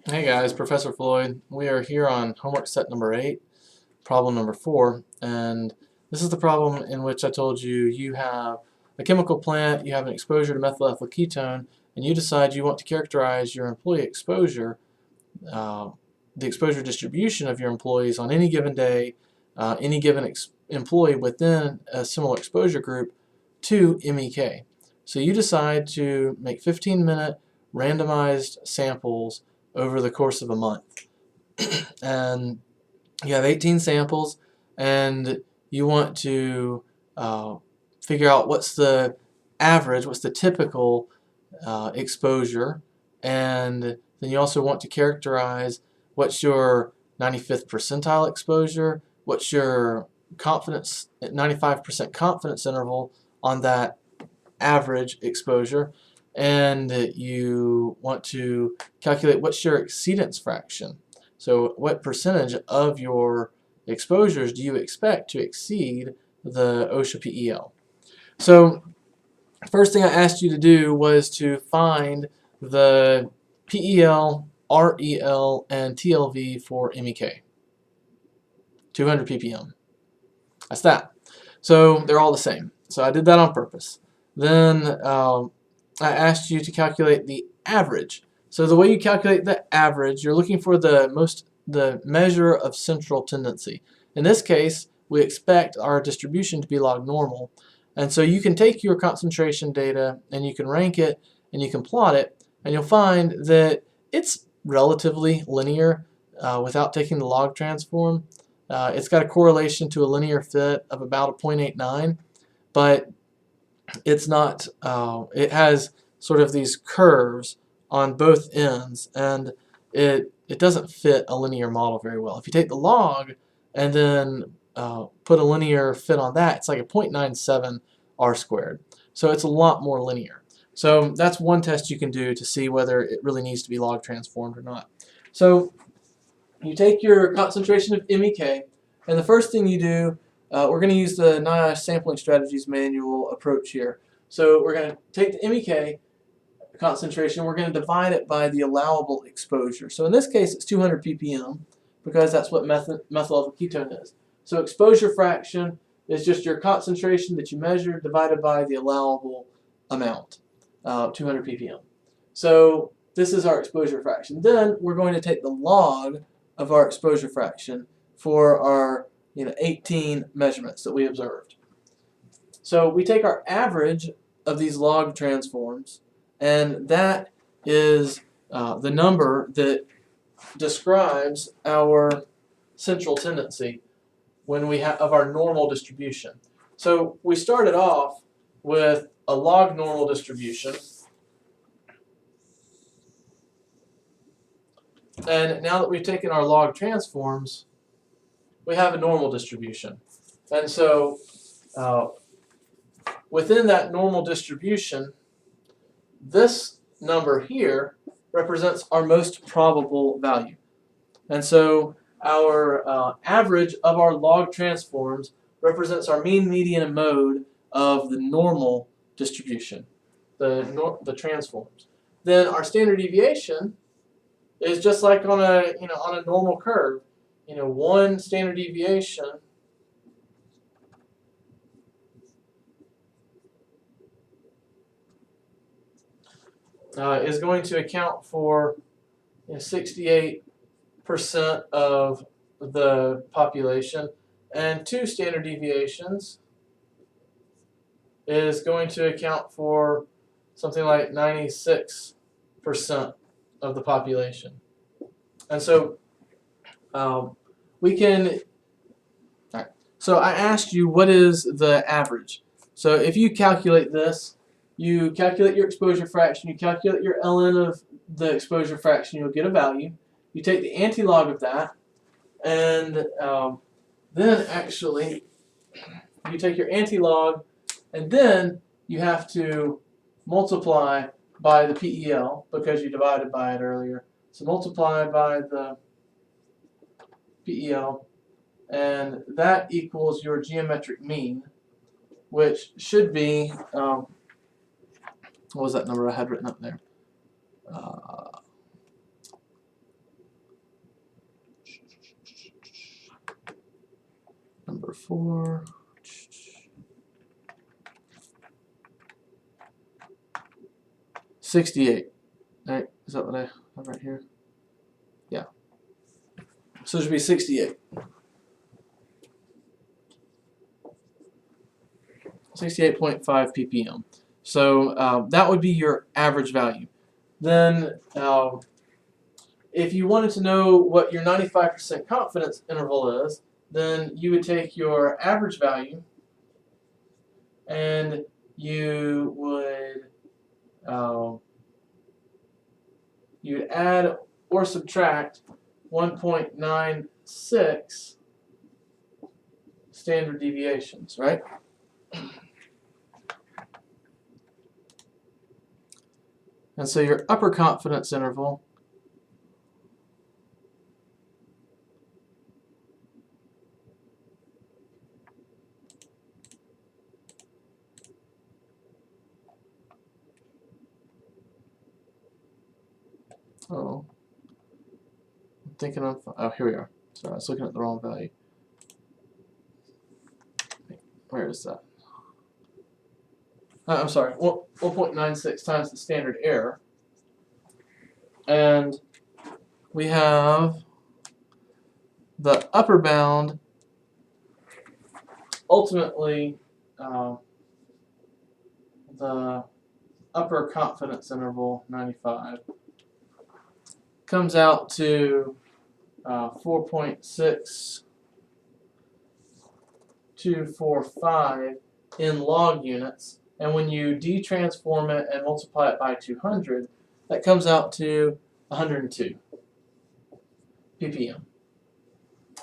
Hey guys, Professor Floyd. We are here on homework set number 8, problem number 4, and this is the problem in which I told you you have a chemical plant, you have an exposure to methyl ethyl ketone, and you decide you want to characterize your employee exposure, uh, the exposure distribution of your employees on any given day, any given employee within a similar exposure group to MEK. So you decide to make 15-minute randomized samples over the course of a month. And you have 18 samples, and you want to figure out what's the average, what's the typical exposure, and then you also want to characterize what's your 95th percentile exposure, what's your confidence, 95% confidence interval on that average exposure, and you want to calculate what's your exceedance fraction. So what percentage of your exposures do you expect to exceed the OSHA PEL? So first thing I asked you to do was to find the PEL, REL, and TLV for MEK. 200 ppm. That's that. So they're all the same. So I did that on purpose. Then I asked you to calculate the average. So the way you calculate the average, you're looking for the measure of central tendency. In this case, we expect our distribution to be log normal. And so you can take your concentration data and you can rank it and you can plot it, and you'll find that it's relatively linear without taking the log transform. It's got a correlation to a linear fit of about a 0.89, but it's not, it has sort of these curves on both ends, and it doesn't fit a linear model very well. If you take the log and then put a linear fit on that, it's like a 0.97 r squared. So it's a lot more linear. So that's one test you can do to see whether it really needs to be log transformed or not. So you take your concentration of MEK, and the first thing you do, we're going to use the NIOSH Sampling Strategies Manual approach here. So we're going to take the MEK concentration, we're going to divide it by the allowable exposure. So in this case, it's 200 ppm, because that's what methyl ethyl ketone is. So exposure fraction is just your concentration that you measured divided by the allowable amount, 200 ppm. So this is our exposure fraction. Then we're going to take the log of our exposure fraction for our 18 measurements that we observed. So we take our average of these log transforms, and that is the number that describes our central tendency when we have of our normal distribution. So we started off with a log normal distribution, and now that we've taken our log transforms, we have a normal distribution. And so within that normal distribution, this number here represents our most probable value. And so our average of our log transforms represents our mean, median, and mode of the normal distribution, the transforms. Then our standard deviation is just like on a normal curve. One standard deviation is going to account for 68% of the population, and 2 standard deviations is going to account for something like 96% of the population. And so we can. All right. So I asked you, what is the average? So if you calculate this, you calculate your exposure fraction, you calculate your ln of the exposure fraction, you'll get a value. You take the anti-log of that, and then actually you take your anti-log, and then you have to multiply by the PEL because you divided by it earlier. So multiply by the PEL, and that equals your geometric mean, which should be, what was that number I had written up there? 4. 68. Right? Is that what I have right here? Yeah. So it should be 68. 68.5 ppm. So that would be your average value. Then if you wanted to know what your 95% confidence interval is, then you would take your average value and you would add or subtract 1.96 standard deviations, right? And so your upper confidence interval I'm thinking of, here we are. Sorry, I was looking at the wrong value. Where is that? I'm sorry, 1.96 times the standard error. And we have the upper bound, ultimately, the upper confidence interval, 95, comes out to 4.6245 in log units, and when you de-transform it and multiply it by 200, that comes out to 102 ppm.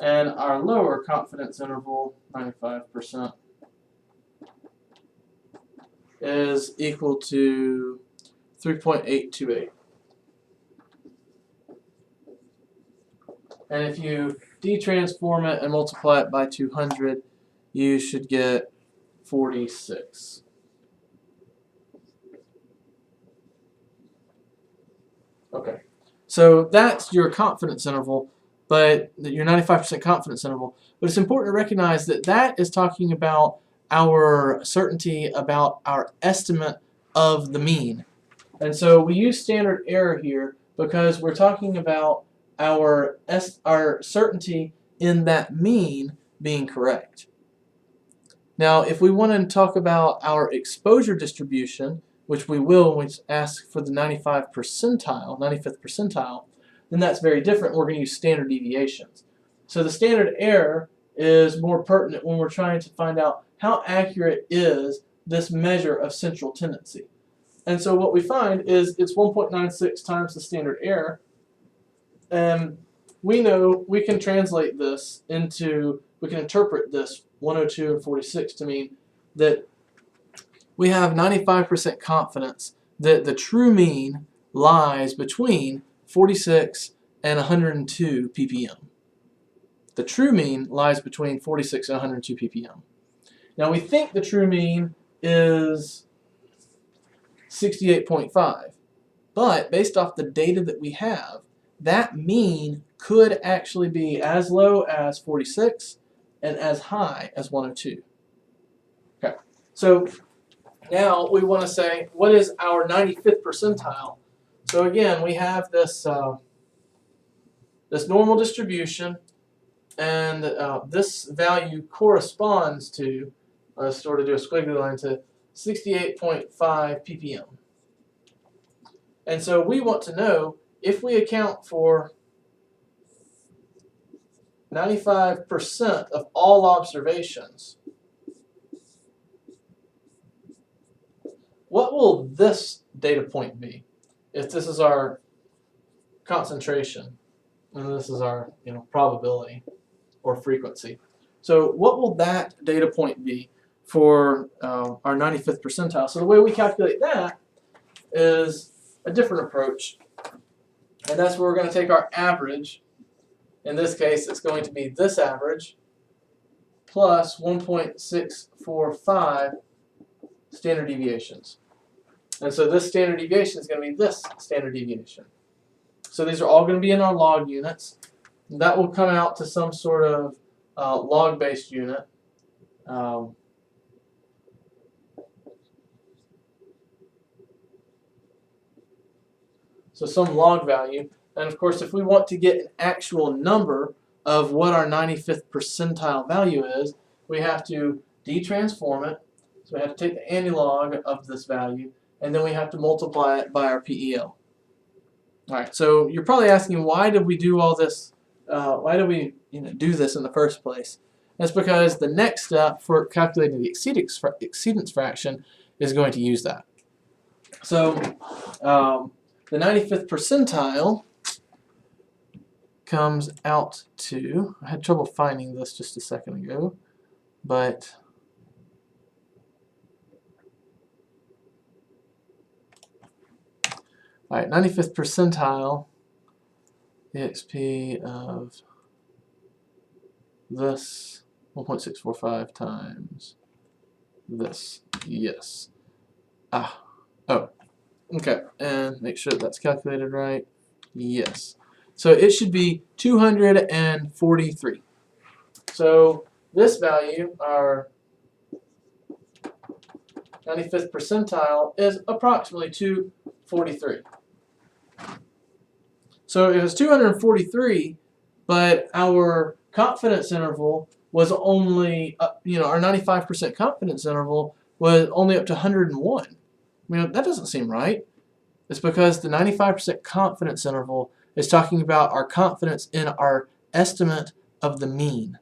And our lower confidence interval, 95%, is equal to 3.828. And if you de-transform it and multiply it by 200, you should get 46. Okay, so that's your confidence interval, but your 95% confidence interval. But it's important to recognize that that is talking about our certainty about our estimate of the mean. And so we use standard error here because we're talking about our certainty in that mean being correct. Now, if we want to talk about our exposure distribution, which we will when we ask for the 95th percentile, then that's very different. We're going to use standard deviations. So the standard error is more pertinent when we're trying to find out how accurate is this measure of central tendency. And so what we find is it's 1.96 times the standard error. And we know we can translate this into, we can interpret this 102 and 46 to mean that we have 95% confidence that the true mean lies between 46 and 102 ppm. The true mean lies between 46 and 102 ppm. Now we think the true mean is 68.5, but based off the data that we have, that mean could actually be as low as 46 and as high as 102. Okay, so now we want to say, what is our 95th percentile? So again, we have this this normal distribution, and this value corresponds to, let's sort of do a squiggly line, to 68.5 ppm. And so we want to know if we account for 95% of all observations, what will this data point be if this is our concentration and this is our probability or frequency? So what will that data point be for our 95th percentile? So the way we calculate that is a different approach, and that's where we're going to take our average. In this case, it's going to be this average plus 1.645 standard deviations. And so this standard deviation is going to be this standard deviation. So these are all going to be in our log units. That will come out to some sort of log-based unit. so some log value. And of course, if we want to get an actual number of what our 95th percentile value is, we have to de-transform it. So we have to take the antilog of this value, and then we have to multiply it by our PEL. Alright, so you're probably asking, why did we do all this? Why did we do this in the first place? That's because the next step for calculating the exceedance fraction is going to use that. So the 95th percentile comes out to, I had trouble finding this just a second ago, but alright, 95th percentile EXP of this 1.645 times this. Yes. Oh. Okay. And make sure that's calculated right. Yes. So it should be 243. So this value, our 95th percentile, is approximately 243. So it was 243, but our confidence interval was only, our 95% confidence interval was only up to 101. That doesn't seem right. It's because the 95% confidence interval is talking about our confidence in our estimate of the mean.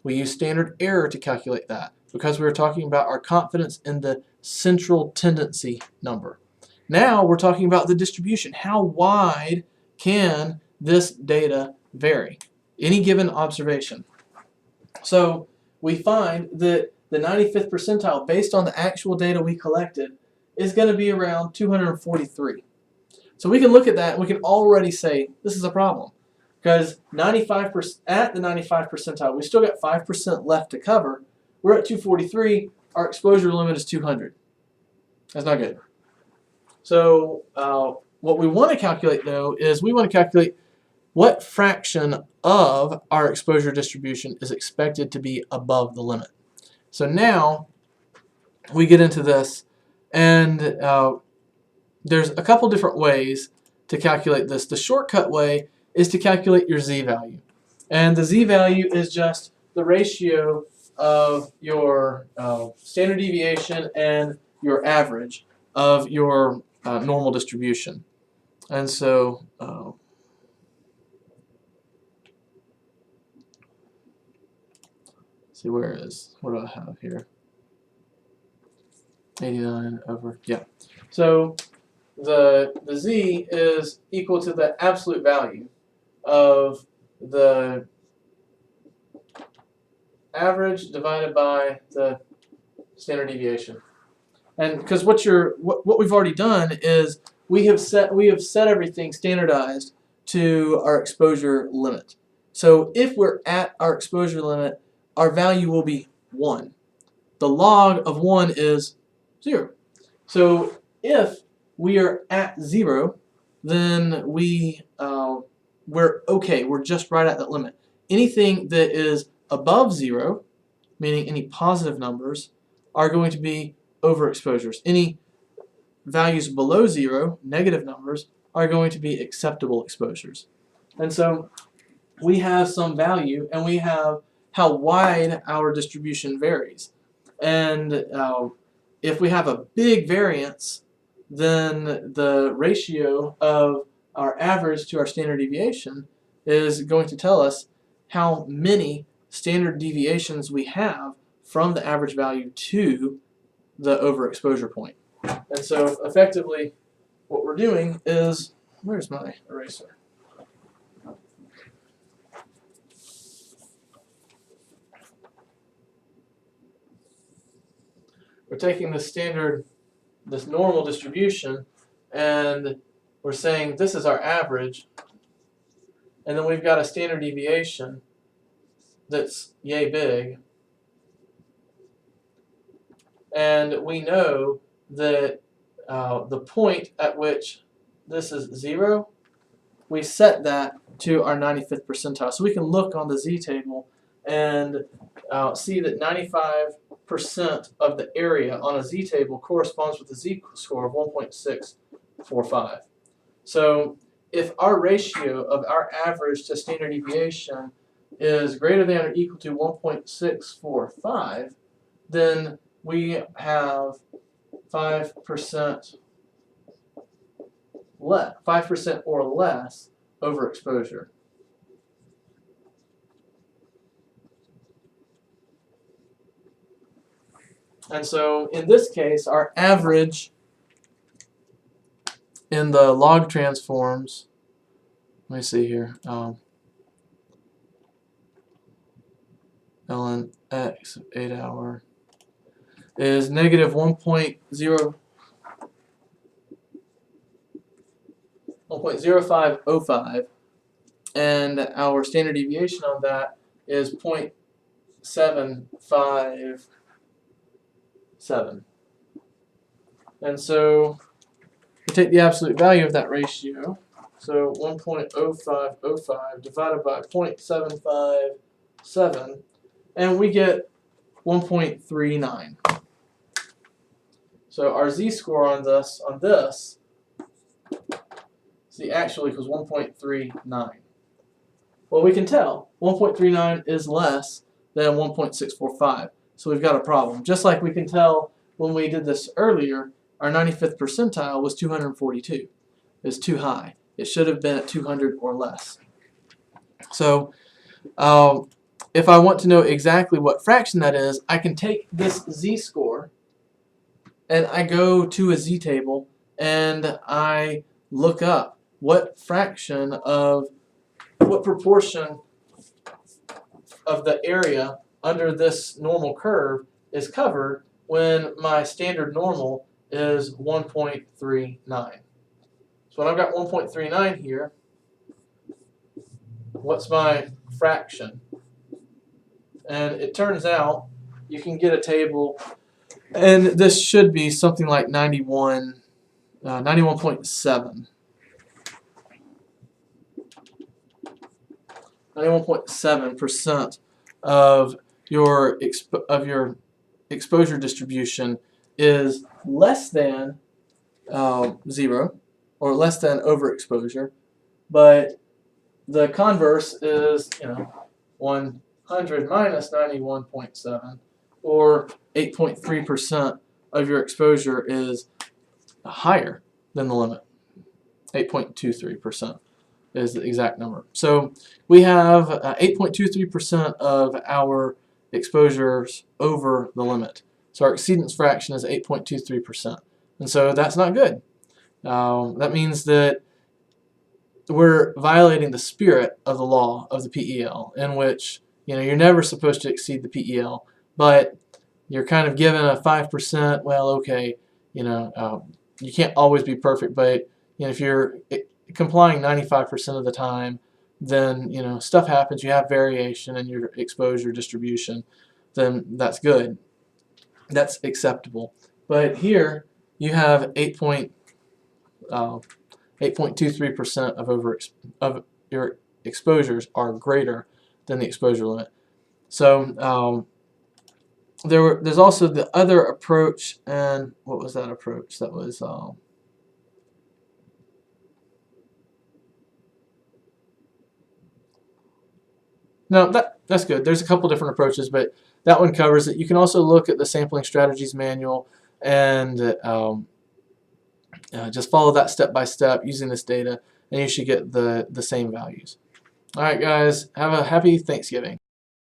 We use standard error to calculate that because we were talking about our confidence in the central tendency number. Now we're talking about the distribution. How wide can this data vary? Any given observation. So we find that the 95th percentile, based on the actual data we collected, is going to be around 243. So we can look at that and we can already say this is a problem. Because 95% at the 95th percentile, we still got 5% left to cover. We're at 243. Our exposure limit is 200. That's not good. So what we want to calculate, though, is we want to calculate what fraction of our exposure distribution is expected to be above the limit. So now we get into this, and there's a couple different ways to calculate this. The shortcut way is to calculate your z-value. And the z-value is just the ratio of your standard deviation and your average of your normal distribution. And so see, what do I have here? 89 over, yeah. So the z is equal to the absolute value of the average divided by the standard deviation. And because what we've already done is we have set everything standardized to our exposure limit. So if we're at our exposure limit, our value will be 1. The log of 1 is 0. So if we are at 0, then we're okay. We're just right at that limit. Anything that is above 0, meaning any positive numbers, are going to be overexposures. Any values below 0, negative numbers, are going to be acceptable exposures. And so we have some value, and we have how wide our distribution varies. And if we have a big variance, then the ratio of our average to our standard deviation is going to tell us how many standard deviations we have from the average value to the overexposure point. And so effectively what we're doing is, where's my eraser? We're taking this normal distribution, and we're saying this is our average, and then we've got a standard deviation that's yay big, and we know that the point at which this is 0, we set that to our 95th percentile. So we can look on the z-table and see that 95% of the area on a z-table corresponds with a z-score of 1.645. So if our ratio of our average to standard deviation is greater than or equal to 1.645, then we have 5% or less overexposure. And so in this case, our average in the log transforms, let me see here, ln x of 8 hour is negative 1.0505, and our standard deviation on that is 0.757. And so we take the absolute value of that ratio, so 1.0505 divided by 0.757, and we get 1.39. So our z-score on this, the actual equals 1.39. Well, we can tell 1.39 is less than 1.645, so we've got a problem. Just like we can tell when we did this earlier, our 95th percentile was 242. It's too high. It should have been at 200 or less. So if I want to know exactly what fraction that is, I can take this z-score and I go to a z-table and I look up what proportion of the area under this normal curve is covered when my standard normal is 1.39. So when I've got 1.39 here, what's my fraction? And it turns out you can get a table, and this should be something like 91.7. 91.7% of your exposure distribution is less than 0 or less than overexposure, but the converse is 100 minus 91.7, or 8.3% of your exposure is higher than the limit. 8.23% is the exact number. So we have 8.23% of our exposures over the limit. So our exceedance fraction is 8.23%. And so that's not good. That means that we're violating the spirit of the law of the PEL, in which you're never supposed to exceed the PEL, but you're kind of given a 5%. Well, okay, you can't always be perfect, but if you're complying 95% of the time, then stuff happens. You have variation in your exposure distribution. Then that's good. That's acceptable. But here you have 8.23% of your exposures are greater than the exposure limit. So there's also the other approach, and what was that approach? That was no, that's good. There's a couple different approaches, but that one covers it. You can also look at the Sampling Strategies Manual and just follow that step by step using this data, and you should get the same values. All right, guys, have a happy Thanksgiving.